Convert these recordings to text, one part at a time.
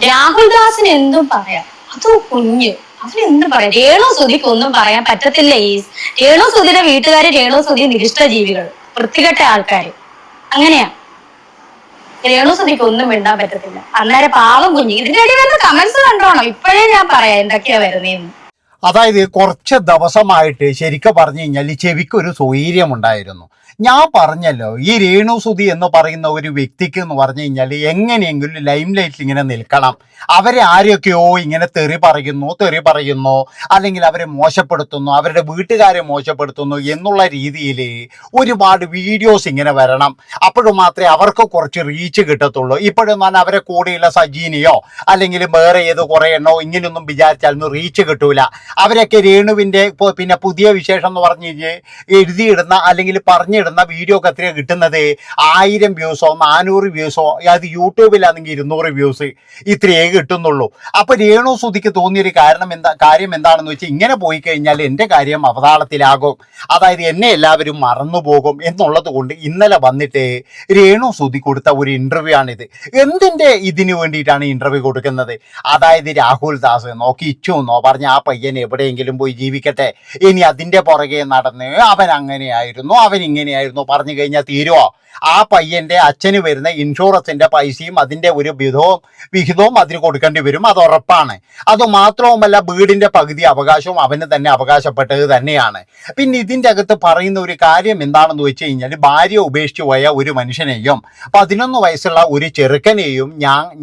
രാഹുൽ ദാസിന് എന്തും പറയാം, അത് കുഞ്ഞ് അവനെന്തും പറയാം. രേണു സുധിക്ക് ഒന്നും പറയാൻ പറ്റത്തില്ല. രേണു സുധിയുടെ വീട്ടുകാര് രേണു സുധി നിരിഷ്ട ജീവികൾ, വൃത്തികെട്ട ആൾക്കാര്, അങ്ങനെയാ. രേണു സുധിക്ക് ഒന്നും മിണ്ടാൻ പറ്റത്തില്ല. അന്നേരം പാവം കുഞ്ഞ്. ഇതിന്റെ ഇടയിൽ വരുന്ന കമന്റ്സ് കണ്ടോണം. ഇപ്പോഴേ ഞാൻ പറയാം എന്തൊക്കെയാ വരുന്നേന്ന്. അതായത് കുറച്ച് ദിവസമായിട്ട് ശരിക്കും പറഞ്ഞു കഴിഞ്ഞാൽ ചെവിക്കൊരു സ്വൈര്യമുണ്ടായിരുന്നു. ഞാൻ പറഞ്ഞല്ലോ, ഈ രേണുസുതി എന്ന് പറയുന്ന ഒരു വ്യക്തിക്ക് എന്ന് പറഞ്ഞു കഴിഞ്ഞാൽ എങ്ങനെയെങ്കിലും ലൈം ലൈറ്റിൽ ഇങ്ങനെ നിൽക്കണം. അവരെ ആരെയൊക്കെയോ ഇങ്ങനെ തെറി പറയുന്നു, അല്ലെങ്കിൽ അവരെ മോശപ്പെടുത്തുന്നു, അവരുടെ വീട്ടുകാരെ മോശപ്പെടുത്തുന്നു എന്നുള്ള രീതിയിൽ ഒരുപാട് വീഡിയോസ് ഇങ്ങനെ വരണം. അപ്പോഴും മാത്രമേ അവർക്ക് കുറച്ച് റീച്ച് കിട്ടത്തുള്ളൂ. ഇപ്പോഴും ഞാൻ അവരെ കൂടെയുള്ള സജീനിയോ അല്ലെങ്കിൽ വേറെ ഏത് കുറേ എണ്ണോ ഇങ്ങനെയൊന്നും വിചാരിച്ചാലൊന്നും റീച്ച് കിട്ടൂല. അവരൊക്കെ രേണുവിൻ്റെ പിന്നെ പുതിയ വിശേഷം എന്ന് പറഞ്ഞു കഴിഞ്ഞാൽ എഴുതിയിടുന്ന അല്ലെങ്കിൽ പറഞ്ഞിടുന്ന വീഡിയോ ഒക്കെ എത്രയാണ് കിട്ടുന്നത്? 1000 വ്യൂസോ 400 വ്യൂസോ, അത് യൂട്യൂബിലാണെങ്കിൽ 200 വ്യൂസ്, ഇത്രയേ കിട്ടുന്നുള്ളൂ. അപ്പോൾ രേണു സുധിക്ക് തോന്നിയൊരു കാര്യം എന്താണെന്ന് വെച്ചാൽ, ഇങ്ങനെ പോയി കഴിഞ്ഞാൽ എൻ്റെ കാര്യം അവതാളത്തിലാകും, അതായത് എന്നെ എല്ലാവരും മറന്നുപോകും എന്നുള്ളത് കൊണ്ട് ഇന്നലെ വന്നിട്ട് രേണു സുധി കൊടുത്ത ഒരു ഇൻ്റർവ്യൂ ആണിത്. എന്തിൻ്റെ ഇതിനു വേണ്ടിയിട്ടാണ് ഇൻ്റർവ്യൂ കൊടുക്കുന്നത്? അതായത് രാഹുൽ ദാസ് നോക്കി ഇച്ചുന്നോ പറഞ്ഞ ആ പയ്യൻ എവിടെയെങ്കിലും പോയി ജീവിക്കട്ടെ, ഇനി അതിൻ്റെ പുറകെ നടന്ന് അവൻ അങ്ങനെയായിരുന്നു അവൻ ഇങ്ങനെയായിരുന്നു പറഞ്ഞു കഴിഞ്ഞാൽ തീരുമോ? ആ പയ്യൻ്റെ അച്ഛന് വരുന്ന ഇൻഷുറൻസിൻ്റെ പൈസയും അതിൻ്റെ ഒരു വിഹിതവും അതിന് കൊടുക്കേണ്ടി വരും, അത് ഉറപ്പാണ്. അതുമാത്രവുമല്ല, വീടിൻ്റെ പകുതി അവകാശവും അവന് തന്നെ അവകാശപ്പെട്ടത് തന്നെയാണ്. പിന്നെ ഇതിൻ്റെ അകത്ത് പറയുന്ന ഒരു കാര്യം എന്താണെന്ന് വെച്ച് കഴിഞ്ഞാൽ, ഭാര്യ ഉപേക്ഷിച്ചു പോയ ഒരു മനുഷ്യനെയും 11 വയസ്സുള്ള ഒരു ചെറുക്കനെയും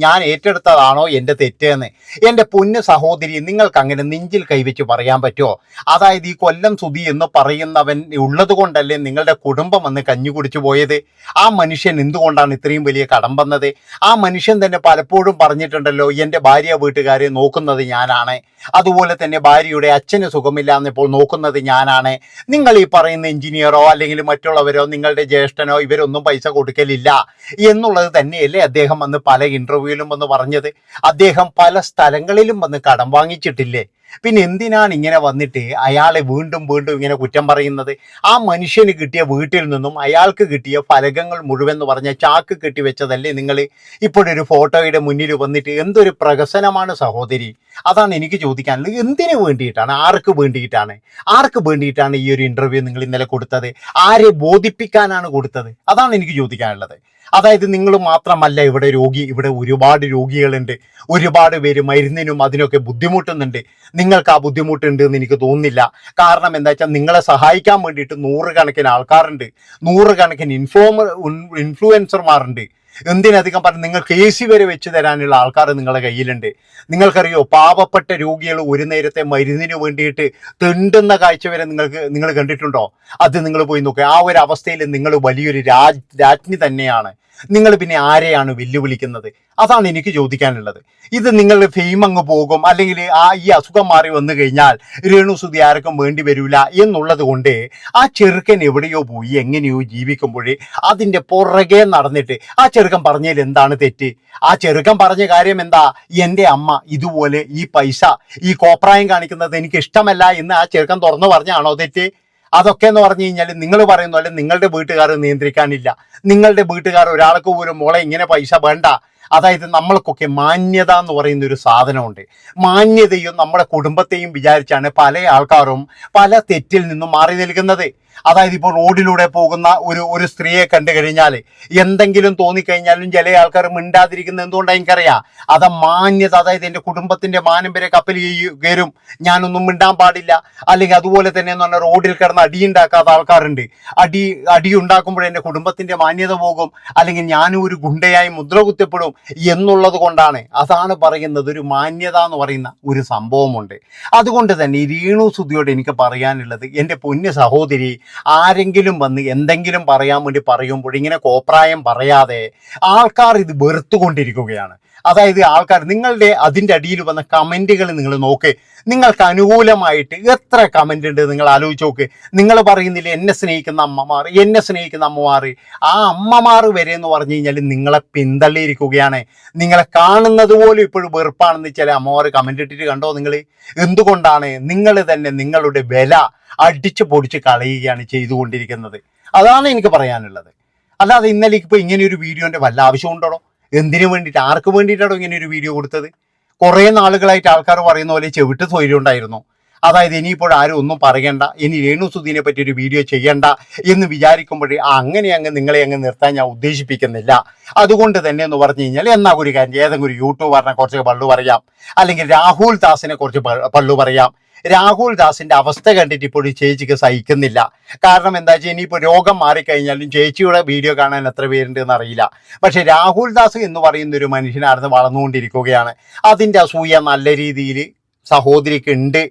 ഞാൻ ഏറ്റെടുത്തതാണോ എൻ്റെ തെറ്റെന്ന്? എൻ്റെ പൊന്ന് സഹോദരി, നിങ്ങൾക്ക് അങ്ങനെ നെഞ്ചിൽ കൈവച്ച് പറയാൻ പറ്റുമോ? അതായത് ഈ കൊല്ലം സുധി എന്ന് പറയുന്നവൻ ഉള്ളത് കൊണ്ടല്ലേ നിങ്ങളുടെ കുടുംബം വന്ന് കഞ്ഞി കുടിച്ചു പോയത്? ആ മനുഷ്യൻ എന്തുകൊണ്ടാണ് ഇത്രയും വലിയ കടം വന്നത്? ആ മനുഷ്യൻ തന്നെ പലപ്പോഴും പറഞ്ഞിട്ടുണ്ടല്ലോ, എൻ്റെ ഭാര്യ വീട്ടുകാരെ നോക്കുന്നത് ഞാനാണ്, അതുപോലെ തന്നെ ഭാര്യയുടെ അച്ഛന് സുഖമില്ലാന്നപ്പോൾ നോക്കുന്നത് ഞാനാണ്. നിങ്ങൾ ഈ പറയുന്ന എഞ്ചിനീയറോ അല്ലെങ്കിൽ മറ്റുള്ളവരോ നിങ്ങളുടെ ജ്യേഷ്ഠനോ ഇവരൊന്നും പൈസ കൊടുക്കലില്ല എന്നുള്ളത് തന്നെയല്ലേ അദ്ദേഹം വന്ന് പല ഇൻ്റർവ്യൂവിലും വന്ന് പറഞ്ഞത്? അദ്ദേഹം പല സ്ഥലങ്ങളിലും വന്ന് കടം വാങ്ങിച്ചിട്ടില്ലേ? പിന്നെ എന്തിനാണ് ഇങ്ങനെ വന്നിട്ട് അയാളെ വീണ്ടും വീണ്ടും ഇങ്ങനെ കുറ്റം പറയുന്നത്? ആ മനുഷ്യന് കിട്ടിയ വീട്ടിൽ നിന്നും അയാൾക്ക് കിട്ടിയ ഫലകങ്ങൾ മുഴുവൻ എന്ന് പറഞ്ഞാൽ ചാക്ക് കെട്ടിവെച്ചതല്ലേ നിങ്ങൾ? ഇപ്പോഴൊരു ഫോട്ടോയുടെ മുന്നിൽ വന്നിട്ട് എന്തൊരു പ്രഹസനമാണ് സഹോദരി. അതാണ് എനിക്ക് ചോദിക്കാനുള്ളത്. എന്തിനു വേണ്ടിയിട്ടാണ്, ആർക്ക് വേണ്ടിയിട്ടാണ് ഈ ഒരു ഇൻ്റർവ്യൂ നിങ്ങൾ ഇന്നലെ കൊടുത്തത്? ആരെ ബോധിപ്പിക്കാനാണ് കൊടുത്തത്? അതാണ് എനിക്ക് ചോദിക്കാനുള്ളത്. അതായത് നിങ്ങൾ മാത്രമല്ല ഇവിടെ ഒരുപാട് രോഗികളുണ്ട്, ഒരുപാട് പേര് മരുന്നിനും അതിനൊക്കെ ബുദ്ധിമുട്ടുന്നുണ്ട്. നിങ്ങൾക്ക് ആ ബുദ്ധിമുട്ടുണ്ട് എന്ന് എനിക്ക് തോന്നുന്നില്ല. കാരണം എന്താ വെച്ചാൽ, നിങ്ങളെ സഹായിക്കാൻ വേണ്ടിയിട്ട് 100 കണക്കിന് ആൾക്കാരുണ്ട്, 100 കണക്കിന് ഇൻഫ്ലുവൻസർമാരുണ്ട്. എന്തിനധികം പറഞ്ഞ് നിങ്ങൾക്ക് AC വരെ വെച്ച് തരാനുള്ള ആൾക്കാർ നിങ്ങളുടെ കയ്യിലുണ്ട്. നിങ്ങൾക്കറിയോ, പാവപ്പെട്ട രോഗികൾ ഒരു നേരത്തെ മരുന്നിന് വേണ്ടിയിട്ട് തെണ്ടുന്ന കാഴ്ച വരെ നിങ്ങൾ കണ്ടിട്ടുണ്ടോ? അത് നിങ്ങൾ പോയി നോക്കുക. ആ ഒരു അവസ്ഥയിൽ നിങ്ങൾ വലിയൊരു രാജ്ഞി തന്നെയാണ്. നിങ്ങൾ പിന്നെ ആരെയാണ് വെല്ലുവിളിക്കുന്നത്? അതാണ് എനിക്ക് ചോദിക്കാനുള്ളത്. ഇത് നിങ്ങളുടെ ഫെയിം അങ്ങ് പോകും, അല്ലെങ്കിൽ ഈ അസുഖം മാറി വന്നു കഴിഞ്ഞാൽ രേണു സുധി ആർക്കും വേണ്ടി വരില്ല എന്നുള്ളത് കൊണ്ട് ആ ചെറുക്കൻ എവിടെയോ പോയി എങ്ങനെയോ ജീവിക്കുമ്പോൾ അതിൻ്റെ പുറകെ നടന്നിട്ട് ആ ചെറുക്കൻ പറഞ്ഞതിൽ എന്താണ് തെറ്റ്? ആ ചെറുക്കൻ പറഞ്ഞ കാര്യം എന്താ? എൻ്റെ അമ്മ ഇതുപോലെ ഈ പൈസ ഈ കോപ്രായം കാണിക്കുന്നത് എനിക്ക് ഇഷ്ടമല്ല എന്ന് ആ ചെറുക്കൻ തുറന്നു പറഞ്ഞാണോ തെറ്റ്? അതൊക്കെ എന്ന് പറഞ്ഞു കഴിഞ്ഞാൽ നിങ്ങൾ പറയുന്ന പോലെ നിങ്ങളുടെ വീട്ടുകാർ നിയന്ത്രിക്കാനില്ല. നിങ്ങളുടെ വീട്ടുകാർ ഒരാൾക്ക് പോലും മോളെ ഇങ്ങനെ പൈസ വേണ്ട. അതായത് നമ്മൾക്കൊക്കെ മാന്യത എന്ന് പറയുന്ന ഒരു സാധനമുണ്ട്. മാന്യതയും നമ്മുടെ കുടുംബത്തെയും വിചാരിച്ചാണ് പല ആൾക്കാരും പല തെറ്റിൽ നിന്നും മാറി നിൽക്കുന്നത്. അതായത് ഇപ്പോൾ റോഡിലൂടെ പോകുന്ന ഒരു സ്ത്രീയെ കണ്ടു കഴിഞ്ഞാൽ എന്തെങ്കിലും തോന്നിക്കഴിഞ്ഞാലും ചില ആൾക്കാർ മിണ്ടാതിരിക്കുന്നത് എന്തുകൊണ്ടാണ് എനിക്കറിയാം. അത് മാന്യത, അതായത് എൻ്റെ കുടുംബത്തിൻ്റെ മാനം വരെ കപ്പൽ കയറും, ഞാനൊന്നും മിണ്ടാൻ പാടില്ല. അല്ലെങ്കിൽ അതുപോലെ തന്നെ എന്ന് പറഞ്ഞാൽ റോഡിൽ കിടന്ന് അടിയുണ്ടാക്കാത്ത ആൾക്കാരുണ്ട്. അടി ഉണ്ടാക്കുമ്പോൾ എൻ്റെ കുടുംബത്തിൻ്റെ മാന്യത പോകും, അല്ലെങ്കിൽ ഞാനും ഒരു ഗുണ്ടയായി മുദ്ര കുത്തപ്പെടും എന്നുള്ളത് കൊണ്ടാണ്. അതാണ് പറയുന്നത്, ഒരു മാന്യത എന്ന് പറയുന്ന ഒരു സംഭവമുണ്ട്. അതുകൊണ്ട് തന്നെ ഈ രേണു സുധിയോട് എനിക്ക് പറയാനുള്ളത്, എൻ്റെ പൊന്നു സഹോദരി, ആരെങ്കിലും വന്ന് എന്തെങ്കിലും പറയാൻ വേണ്ടി പറയുമ്പോൾ ഇങ്ങനെ കോപ്രായം പറയാതെ ആൾക്കാർ ഇത് വെറുത്തുകൊണ്ടിരിക്കുകയാണ്. അതായത് ആൾക്കാർ നിങ്ങളുടെ അതിൻ്റെ അടിയിൽ വന്ന കമൻറ്റുകൾ നിങ്ങൾ നോക്ക്. നിങ്ങൾക്ക് അനുകൂലമായിട്ട് എത്ര കമൻ്റ് ഉണ്ട് നിങ്ങൾ ആലോചിച്ച് നോക്ക്. നിങ്ങൾ പറയുന്നില്ല എന്നെ സ്നേഹിക്കുന്ന അമ്മമാർ, ആ അമ്മമാർ വരെ എന്ന് പറഞ്ഞു കഴിഞ്ഞാൽ നിങ്ങളെ പിന്തള്ളിയിരിക്കുകയാണ്. നിങ്ങളെ കാണുന്നത് പോലും ഇപ്പോഴും വെറുപ്പാണെന്ന് ചില അമ്മമാർ കമൻ്റ് ഇട്ടിട്ട് കണ്ടോ നിങ്ങൾ? എന്തുകൊണ്ടാണ്? നിങ്ങൾ തന്നെ നിങ്ങളുടെ വില അടിച്ചു പൊടിച്ച് കളയുകയാണ് ചെയ്തുകൊണ്ടിരിക്കുന്നത്. അതാണ് എനിക്ക് പറയാനുള്ളത്. അല്ലാതെ ഇന്നലെ ഇപ്പോൾ ഇങ്ങനെയൊരു വീഡിയോൻ്റെ വല്ല ആവശ്യമുണ്ടോ? എന്തിനു വേണ്ടിയിട്ട്, ആർക്ക് വേണ്ടിയിട്ടാണോ ഇങ്ങനെ ഒരു വീഡിയോ കൊടുത്തത്? കുറേ നാളുകളായിട്ട് ആൾക്കാർ പറയുന്ന പോലെ ചെവിട്ട് സ്വൈര്യം ഉണ്ടായിരുന്നു. അതായത് ഇനിയിപ്പോൾ ആരും ഒന്നും പറയണ്ട, ഇനി രേണുസുധീനെ പറ്റി ഒരു വീഡിയോ ചെയ്യണ്ട എന്ന് വിചാരിക്കുമ്പോഴേ അങ്ങനെ നിങ്ങളെ നിർത്താൻ ഞാൻ ഉദ്ദേശിപ്പിക്കുന്നില്ല. അതുകൊണ്ട് തന്നെ എന്ന് പറഞ്ഞു കഴിഞ്ഞാൽ എന്നാ ഒരു കാര്യം, ഏതെങ്കിലും ഒരു യൂട്യൂബറിനെ കുറച്ച് പള്ളു പറയാം, അല്ലെങ്കിൽ രാഹുൽ ദാസിനെ കുറച്ച് പള്ളു പറയാം. രാഹുൽ ദാസിന്റെ അവസ്ഥ കണ്ടിട്ട് ഇപ്പോൾ ചേച്ചിക്ക് സഹിക്കുന്നില്ല. കാരണം എന്താ വെച്ചാൽ ഇനിയിപ്പോൾ രോഗം മാറിക്കഴിഞ്ഞാലും ചേച്ചിയുടെ വീഡിയോ കാണാൻ എത്ര പേരുണ്ട് എന്നറിയില്ല. പക്ഷെ രാഹുൽ ദാസ് എന്ന് പറയുന്ന ഒരു മനുഷ്യനായിരുന്നു വളർന്നുകൊണ്ടിരിക്കുകയാണ്. അതിൻ്റെ അസൂയ നല്ല രീതിയിൽ സഹോദരിക്ക് ഉണ്ട്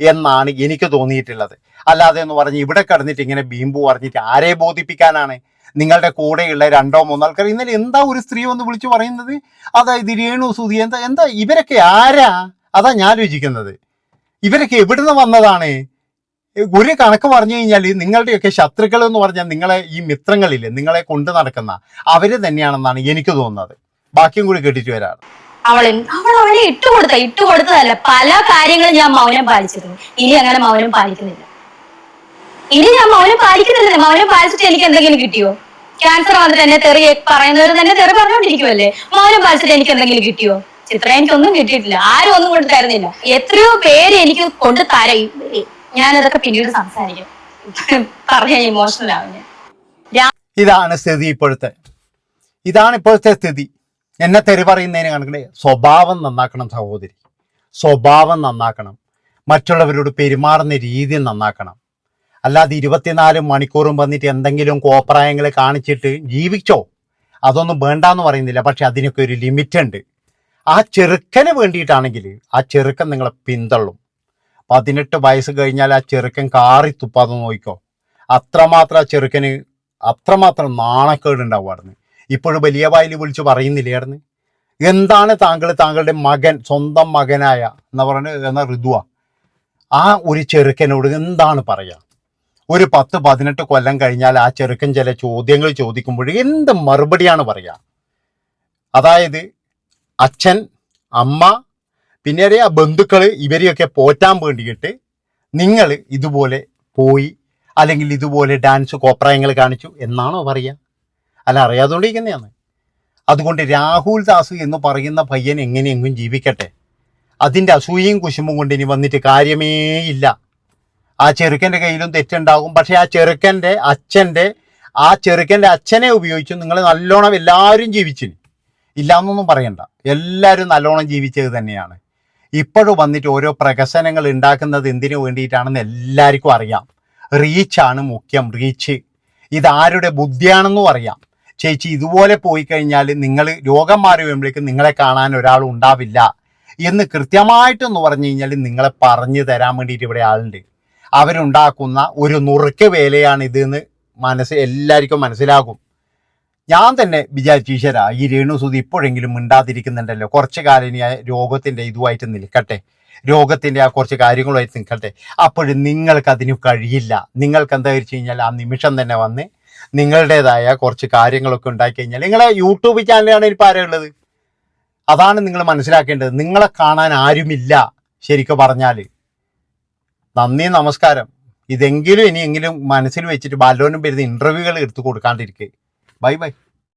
എന്നാണ് എനിക്ക് തോന്നിയിട്ടുള്ളത്. അല്ലാതെ എന്ന് പറഞ്ഞ് ഇവിടെ കിടന്നിട്ട് ഇങ്ങനെ ബീമ്പു പറഞ്ഞിട്ട് ആരെ ബോധിപ്പിക്കാനാണ്? നിങ്ങളുടെ കൂടെയുള്ള 2-3 ആൾക്കാർ ഇന്നലെ എന്താ ഒരു സ്ത്രീ വന്ന് വിളിച്ചു പറയുന്നത്, അതായത് രേണുസുധി എന്താ ഇവരൊക്കെ ആരാ? അതാ ഞാൻ രുചിക്കുന്നത്. ഇവരൊക്കെ എവിടുന്ന് വന്നതാണ്? ഒരു കണക്ക് പറഞ്ഞു കഴിഞ്ഞാൽ നിങ്ങളുടെയൊക്കെ ശത്രുക്കൾ എന്ന് പറഞ്ഞാൽ നിങ്ങളെ ഈ മിത്രങ്ങളില്ലേ, നിങ്ങളെ കൊണ്ടു നടക്കുന്ന അവര് തന്നെയാണെന്നാണ് എനിക്ക് തോന്നുന്നത്. ബാക്കിയും കൂടി കേട്ടിട്ട് വരാറ്. അവൾ അവനെ ഇട്ടുകൊടുത്തതല്ല, പല കാര്യങ്ങളും ഞാൻ മൗനം പാലിച്ചിരുന്നു. ഇനി അങ്ങനെ മൗനം പാലിക്കുന്നില്ല. മൗനം പാലിച്ചിട്ട് എനിക്ക് എന്തെങ്കിലും കിട്ടിയോ? ക്യാൻസർ വന്നിട്ട് എന്നെ തെറി പറയുന്നവർ തന്നെ തെറി പറഞ്ഞുകൊണ്ടിരിക്കുമല്ലേ. മൗനം പാലിച്ചിട്ട് എനിക്ക് എന്തെങ്കിലും കിട്ടിയോ? ചിത്ര, എനിക്കൊന്നും കിട്ടിയിട്ടില്ല. ആരും ഒന്നും കൊണ്ട് തരുന്നില്ല. എത്രയോ പേര് എനിക്ക് കൊണ്ട് തരും. ഞാനതൊക്കെ പിന്നീട് സംസാരിക്കും. പറഞ്ഞ ഇമോഷണൽ ആവും ഞാൻ. ഇതാണ് സ്ഥിതി ഇപ്പോഴത്തെ സ്ഥിതി. എന്നെ തെറി പറയുന്നതിന് കണക്കിന് സ്വഭാവം നന്നാക്കണം സഹോദരി, സ്വഭാവം നന്നാക്കണം. മറ്റുള്ളവരോട് പെരുമാറുന്ന രീതി നന്നാക്കണം. അല്ലാതെ 24 മണിക്കൂറും വന്നിട്ട് എന്തെങ്കിലും കോപ്രായങ്ങൾ കാണിച്ചിട്ട് ജീവിച്ചോ, അതൊന്നും വേണ്ടാന്ന് പറയുന്നില്ല. പക്ഷെ അതിനൊക്കെ ഒരു ലിമിറ്റ് ഉണ്ട്. ആ ചെറുക്കന് വേണ്ടിയിട്ടാണെങ്കിൽ ആ ചെറുക്കൻ നിങ്ങളെ പിന്തള്ളും. 18 വയസ്സ് കഴിഞ്ഞാൽ ആ ചെറുക്കൻ കാറി തുപ്പാതെ നോക്കിക്കോ. അത്രമാത്രം ആ ചെറുക്കന് അത്രമാത്രം നാണക്കേടുണ്ടാവുമായിരുന്നു. ഇപ്പോഴും വലിയ വായിൽ വിളിച്ച് പറയുന്നില്ലായിരുന്നു, എന്താണ് താങ്കളുടെ മകൻ, സ്വന്തം മകനായ എന്ന ഋതുവ, ആ ഒരു ചെറുക്കനോട് എന്താണ് പറയുക? ഒരു 10-18 കൊല്ലം കഴിഞ്ഞാൽ ആ ചെറുക്കൻ ചില ചോദ്യങ്ങൾ ചോദിക്കുമ്പോൾ എന്ത് മറുപടിയാണ് പറയുക? അതായത് അച്ഛൻ, അമ്മ, പിന്നെ അറിയാം ബന്ധുക്കൾ, ഇവരെയൊക്കെ പോറ്റാൻ വേണ്ടിയിട്ട് നിങ്ങൾ ഇതുപോലെ പോയി, അല്ലെങ്കിൽ ഇതുപോലെ ഡാൻസ് കോപ്രായങ്ങൾ കാണിച്ചു എന്നാണോ പറയുക? അല്ല, അറിയാതുകൊണ്ടിരിക്കുന്നതാണ്. അതുകൊണ്ട് രാഹുൽ ദാസ് എന്ന് പറയുന്ന പയ്യൻ എങ്ങനെയെങ്കിലും ജീവിക്കട്ടെ. അതിൻ്റെ അസൂയയും കുശുമ്പും കൊണ്ട് ഇനി വന്നിട്ട് കാര്യമേ ഇല്ല. ആ ചെറുക്കൻ്റെ കയ്യിലും തെറ്റുണ്ടാകും. പക്ഷേ ആ ചെറുക്കൻ്റെ അച്ഛനെ ഉപയോഗിച്ചു നിങ്ങൾ നല്ലോണം എല്ലാവരും ജീവിച്ചിന്, ഇല്ലാന്നൊന്നും പറയണ്ട. എല്ലാവരും നല്ലോണം ജീവിച്ചത് തന്നെയാണ്. ഇപ്പോഴും വന്നിട്ട് ഓരോ പ്രഹസനങ്ങൾ ഉണ്ടാക്കുന്നത് എന്തിനു വേണ്ടിയിട്ടാണെന്ന് എല്ലാവർക്കും അറിയാം. റീച്ചാണ് മുഖ്യം, റീച്ച്. ഇതാരുടെ ബുദ്ധിയാണെന്നും അറിയാം. ചേച്ചി, ഇതുപോലെ പോയി കഴിഞ്ഞാൽ നിങ്ങൾ രോഗം മാറി വരുമ്പോഴേക്കും നിങ്ങളെ കാണാൻ ഒരാളും ഉണ്ടാവില്ല എന്ന് കൃത്യമായിട്ടെന്ന് പറഞ്ഞു കഴിഞ്ഞാൽ നിങ്ങളെ പറഞ്ഞു തരാൻ വേണ്ടിയിട്ട് ഇവിടെ ആളുണ്ട്. അവരുണ്ടാക്കുന്ന ഒരു നുറുക്ക് വേലയാണ് ഇതെന്ന് എല്ലാവർക്കും മനസ്സിലാകും. ഞാൻ തന്നെ വിചാരിച്ചു, ഈശ്വരാ, ഈ രേണുസുധി ഇപ്പോഴെങ്കിലും മിണ്ടാതിരിക്കുന്നുണ്ടല്ലോ, കുറച്ച് കാലം ഇനി രോഗത്തിൻ്റെ ഇതുമായിട്ട് നിൽക്കട്ടെ, രോഗത്തിൻ്റെ ആ കുറച്ച് കാര്യങ്ങളുമായിട്ട് നിൽക്കട്ടെ. അപ്പോഴും നിങ്ങൾക്ക് അതിന് കഴിയില്ല. നിങ്ങൾക്ക് എന്താ വെച്ച് കഴിഞ്ഞാൽ ആ നിമിഷം തന്നെ വന്ന് നിങ്ങളുടേതായ കുറച്ച് കാര്യങ്ങളൊക്കെ ഉണ്ടാക്കി കഴിഞ്ഞാൽ നിങ്ങളെ യൂട്യൂബ് ചാനലാണ് ഇപ്പോൾ ആരാ ഉള്ളത്? അതാണ് നിങ്ങൾ മനസ്സിലാക്കേണ്ടത്. നിങ്ങളെ കാണാൻ ആരുമില്ല ശരിക്കും പറഞ്ഞാൽ. നന്ദി, നമസ്കാരം. ഇതെങ്കിലും ഇനിയെങ്കിലും മനസ്സിൽ വെച്ചിട്ട് ബാലോനും വരുന്ന ഇൻ്റർവ്യൂകൾ എടുത്തു കൊടുക്കാണ്ടിരിക്കുക. Bye bye.